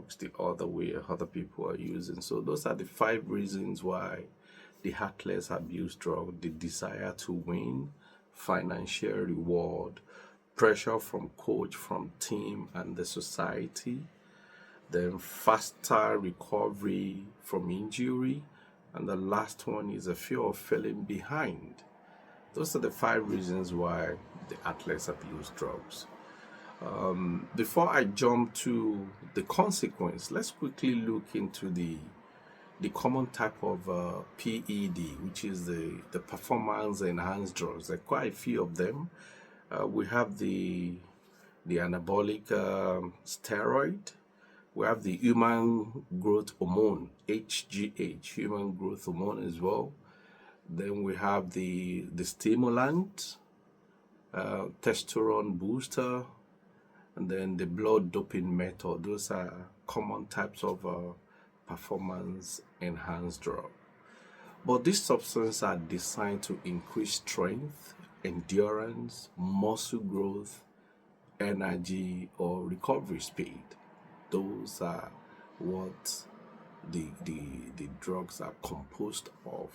drugs the other way other people are using. So those are the 5 reasons why the athletes abuse drugs: the desire to win, financial reward, pressure from coach, from team, and the society, then faster recovery from injury, and the last one is a fear of falling behind. Those are the 5 reasons why the athletes abuse drugs. Before I jump to the consequence, let's quickly look into the common type of PED, which is the performance enhanced drugs. There are quite a few of them. We have the anabolic steroid. We have the human growth hormone, HGH, human growth hormone as well. Then we have the stimulant, testosterone booster, and then the blood doping method. Those are common types of performance enhanced drug. But these substances are designed to increase strength, endurance, muscle growth, energy, or recovery speed. Those are what the drugs are composed of.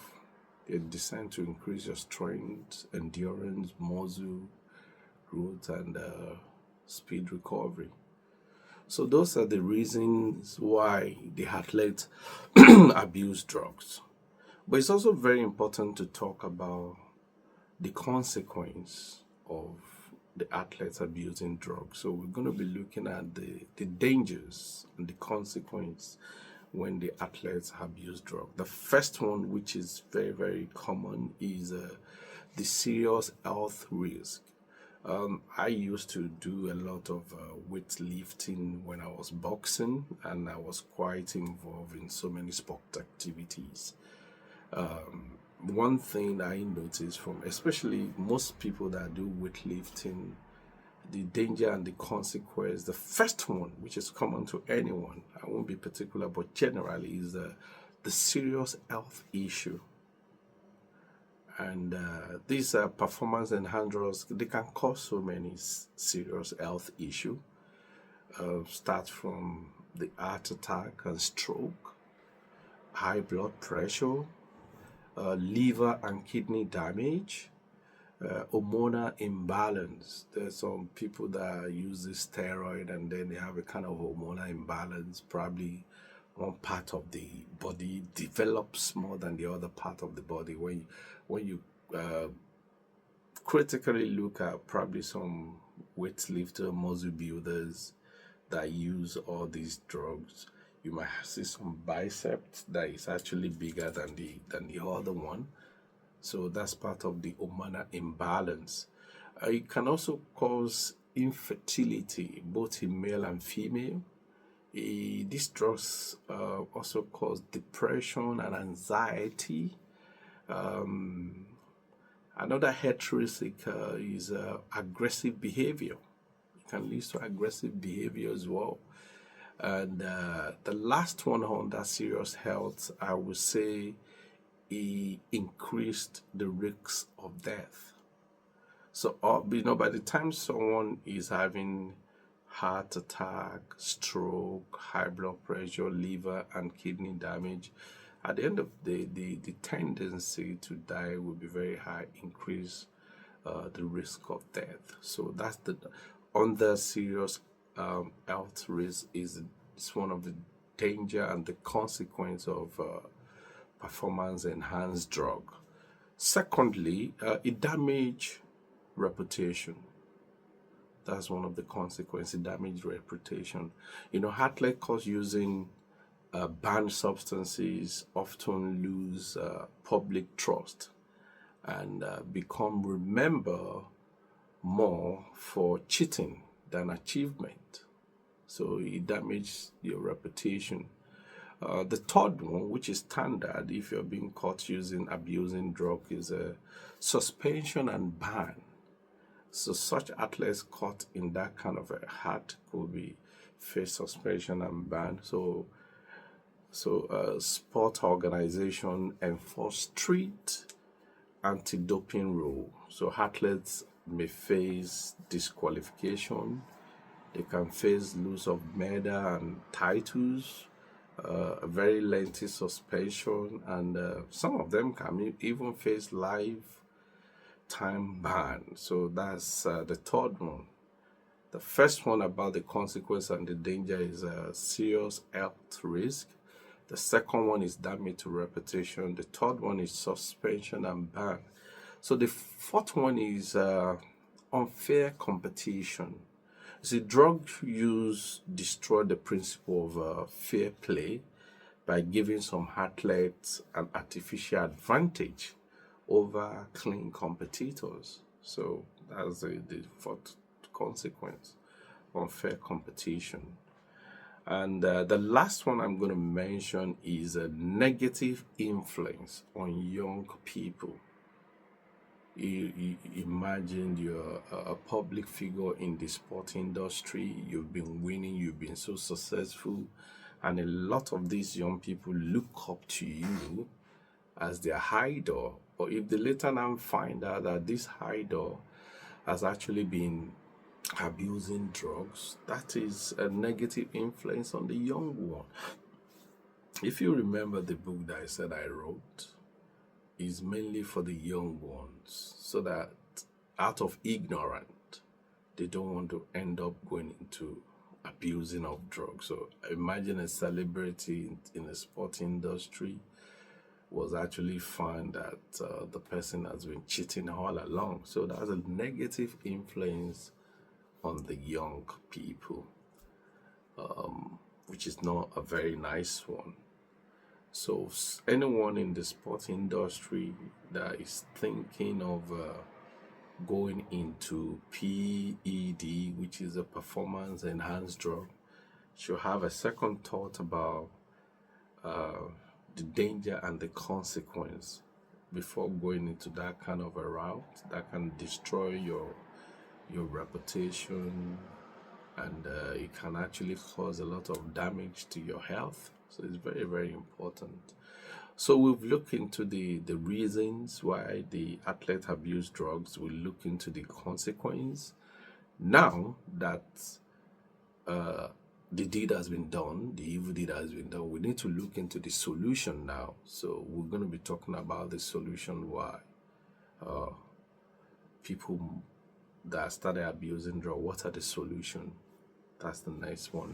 They're designed to increase your strength, endurance, muscle growth, and speed recovery. So those are the reasons why the athletes abuse drugs. But it's also very important to talk about the consequence of the athletes abusing drugs. So we're going to be looking at the dangers and the consequence when the athletes abuse drugs. The first one, which is very, very common, is the serious health risk. I used to do a lot of weightlifting when I was boxing, and I was quite involved in so many sport activities. One thing I noticed from especially most people that do weightlifting, the danger and the consequence, the first one, which is common to anyone, I won't be particular, but generally, is the serious health issue. And these performance enhanced drugs, they can cause so many serious health issues. Start from the heart attack and stroke, high blood pressure, liver and kidney damage, hormonal imbalance. There's some people that use this steroid and then they have a kind of hormonal imbalance. Probably one part of the body develops more than the other part of the body. When you critically look at probably some weightlifter, muscle builders that use all these drugs, you might see some biceps that is actually bigger than the other one. So that's part of the hormonal imbalance. It can also cause infertility, both in male and female. These drugs also cause depression and anxiety. Another health risk is aggressive behavior. It can lead to aggressive behavior as well. And the last one on that serious health, I would say, it increased the risks of death. So, by the time someone is having heart attack, stroke, high blood pressure, liver and kidney damage, at the end of the day, the tendency to die will be very high, increase the risk of death. So that's the under serious health risk is one of the danger and the consequence of performance enhanced drug. Secondly, it damage reputation. That's one of the consequences. It damage reputation. Athletes cause using banned substances often lose public trust and become remembered more for cheating than achievement. So it damages your reputation. The third one, which is standard if you're being caught abusing drug, is a suspension and ban. So such athletes caught in that kind of a act could be face suspension and ban. So sport organization enforce strict anti-doping rule. So athletes may face disqualification, They can face loss of medal and titles, a very lengthy suspension, and some of them can even face lifetime ban. So that's the third one. The first one about the consequence and the danger is a serious health risk. The second one is damage to reputation. The third one is suspension and ban. So the fourth one is unfair competition. See, drug use destroy the principle of fair play by giving some athletes an artificial advantage over clean competitors. So that's the fourth consequence: unfair competition. And the last one I'm going to mention is a negative influence on young people. You imagine you're a public figure in the sport industry, you've been winning, you've been so successful, and a lot of these young people look up to you as their idol. But if they later on find out that this idol has actually been abusing drugs, that is a negative influence on the young one. If you remember the book that I said I wrote, is mainly for the young ones, so that out of ignorance they don't want to end up going into abusing of drugs. So imagine a celebrity in the sport industry was actually found that the person has been cheating all along. So that's a negative influence on the young people, which is not a very nice one. So anyone in the sport industry that is thinking of going into PED, which is a performance enhanced drug, should have a second thought about the danger and the consequence before going into that kind of a route that can destroy your reputation, and it can actually cause a lot of damage to your health. So it's very, very important. So we've looked into the reasons why the athlete abuse drugs. We look into the consequence. Now that the deed has been done, the evil deed has been done, we need to look into the solution now. So we're going to be talking about the solution why people that started abusing drugs, what are the solution? That's the next one.